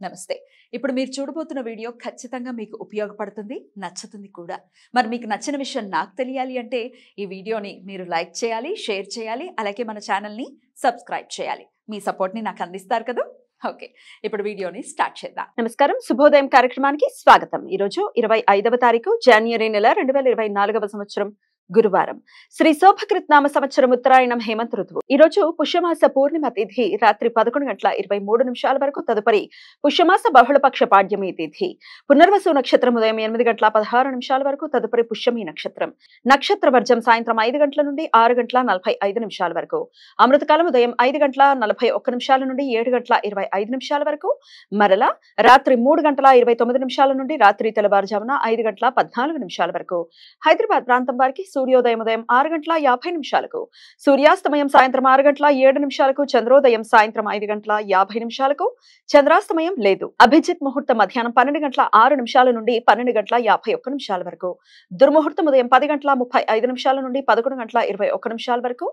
నమస్తే. ఇప్పుడు మీరు చూడబోతున్న వీడియో ఖచ్చితంగా మీకు ఉపయోగపడుతుంది, నచ్చుతుంది కూడా. మరి మీకు నచ్చిన విషయం నాకు తెలియాలి అంటే ఈ వీడియోని మీరు లైక్ చేయాలి, షేర్ చేయాలి, అలాగే మన ఛానల్‌ని సబ్స్క్రైబ్ చేయాలి. మీ సపోర్ట్‌ని నాకు అందిస్తారు కదా! ఓకే. ఇప్పుడు వీడియోని స్టార్ట్ చేద్దాం. నమస్కారం, శుభోదయం కార్యక్రమానికి స్వాగతం. ఈరోజు 25వ తారీఖు జనవరి నెల 2024వ సంవత్సరం గురువారం. శ్రీ శోభకృత్ నామ సంవత్సరం ఉత్తరాయణం హేమంత ఋతువు. ఈ రోజు పుష్యమాస పూర్ణిమ తిథి రాత్రి 11:23 వరకు, తదుపరి పుష్యమాస బహుళపక్ష పాడ్యమి తిథి. పునర్వసు నక్షత్రం ఉదయం 8:16 వరకు, తదుపరి పుష్యమి నక్షత్రం. నక్షత్ర వర్జం సాయంత్రం 5 గంటల నుండి 6:45 వరకు. అమృతకాలం ఉదయం 5:41 నుండి 7:25 వరకు, మరలా రాత్రి 3:29 నుండి రాత్రి తెల్లవారుజామున 5:14 వరకు. హైదరాబాద్ ప్రాంతం వారికి సూర్యోదయం ఉదయం 6:50 సూర్యాస్తమయం సాయంత్రం 6:07 చంద్రోదయం సాయంత్రం 5:50 చంద్రాస్తమయం లేదు. అభిజిత్ ముహూర్తం మధ్యాహ్నం 12:06 నుండి 12:51 వరకు. దుర్ముహూర్తం ఉదయం 10:35 నుండి 11:21 వరకు,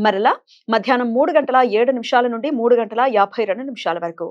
మరలా మధ్యాహ్నం 3:07 నుండి 3:52 వరకు.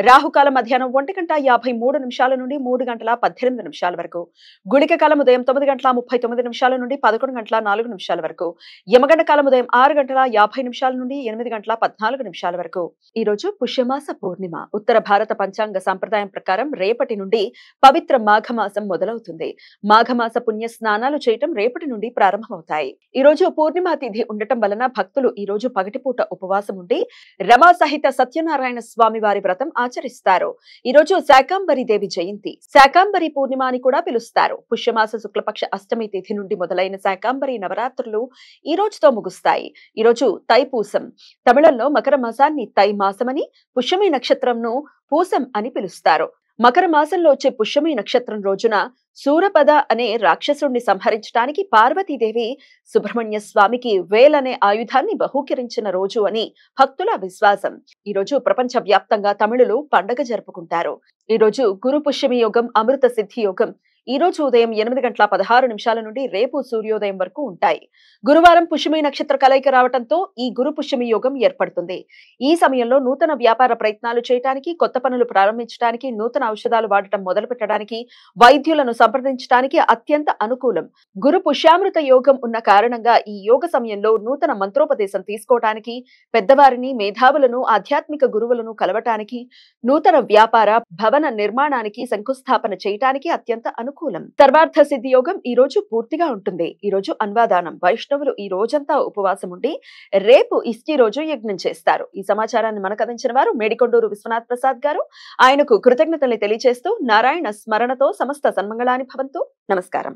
రాహుకాలం మధ్యాహ్నం 1:53 నుండి 3:18 వరకు. గుళిక కాలం ఉదయం 9:39 నుండి 11:04 వరకు. యమగండ కాలం ఉదయం 6:50 నుండి 8:14 వరకు. ఈ రోజు పుష్యమాస పూర్ణిమ. ఉత్తర భారత పంచాంగ సంప్రదాయం ప్రకారం రేపటి నుండి పవిత్ర మాఘమాసం మొదలవుతుంది. మాఘమాస పుణ్య స్నానాలు చేయటం రేపటి నుండి ప్రారంభమవుతాయి. ఈ రోజు పూర్ణిమ తిథి ఉండటం వలన భక్తులు ఈ రోజు పగటిపూట ఉపవాసం ఉండి రమా సహిత సత్యనారాయణ స్వామి వారి వ్రతం ఆచరిస్తారు. ఈ రోజు శాకాంబరి దేవి జయంతి. శాకాంబరి పూర్ణిమ అని కూడా పిలుస్తారు. పుష్యమాస శుక్లపక్ష అష్టమి తిథి నుండి మొదలైన శాకాంబరి నవరాత్రులు ఈ రోజుతో ముగుస్తాయి. ఈ రోజు తైపూసం. తమిళంలో మకర మాసాన్ని తై మాసమని, పుష్యమి నక్షత్రంను పూసం అని పిలుస్తారు. మకర మాసంలో వచ్చే పుష్యమి నక్షత్రం రోజున శూరపద అనే రాక్షసుడిని సంహరించడానికి పార్వతీదేవి సుబ్రహ్మణ్య స్వామికి వేలనే ఆయుధాన్ని బహూకరించిన రోజు అని భక్తుల విశ్వాసం. ఈ రోజు ప్రపంచ వ్యాప్తంగా తమిళులు పండగ జరుపుకుంటారు. ఈ రోజు గురు పుష్యమి యోగం, అమృత సిద్ధి యోగం ఈ రోజు ఉదయం 8:16 నుండి రేపు సూర్యోదయం వరకు ఉంటాయి. గురువారం పుష్యమి నక్షత్ర కలయిక రావడంతో ఈ గురు పుష్యమి యోగం ఏర్పడుతుంది. ఈ సమయంలో నూతన వ్యాపార ప్రయత్నాలు చేయడానికి, కొత్త పనులు ప్రారంభించడానికి, నూతన ఔషధాలు వాడటం మొదలు పెట్టడానికి, వైద్యులను సంప్రదించడానికి అత్యంత అనుకూలం. గురు పుష్యామృత యోగం ఉన్న కారణంగా ఈ యోగ సమయంలో నూతన మంత్రోపదేశం తీసుకోవటానికి, పెద్దవారిని, మేధావులను, ఆధ్యాత్మిక గురువులను కలవటానికి, నూతన వ్యాపార భవన నిర్మాణానికి శంకుస్థాపన చేయటానికి అత్యంత అనుకూలం. సర్వార్థ సిద్ధి యోగం ఈ రోజు పూర్తిగా ఉంటుంది. ఈ రోజు అన్వాదానం. వైష్ణవులు ఈ రోజంతా ఉపవాసం ఉండి రేపు ఇష్టి రోజు యజ్ఞం చేస్తారు. ఈ సమాచారాన్ని మనకు అందించిన వారు మేడికొండూరు విశ్వనాథ్ ప్రసాద్ గారు. ఆయనకు కృతజ్ఞతలు తెలియజేస్తూ నారాయణ స్మరణతో సమస్త సన్మంగళాని భవంతు. నమస్కారం.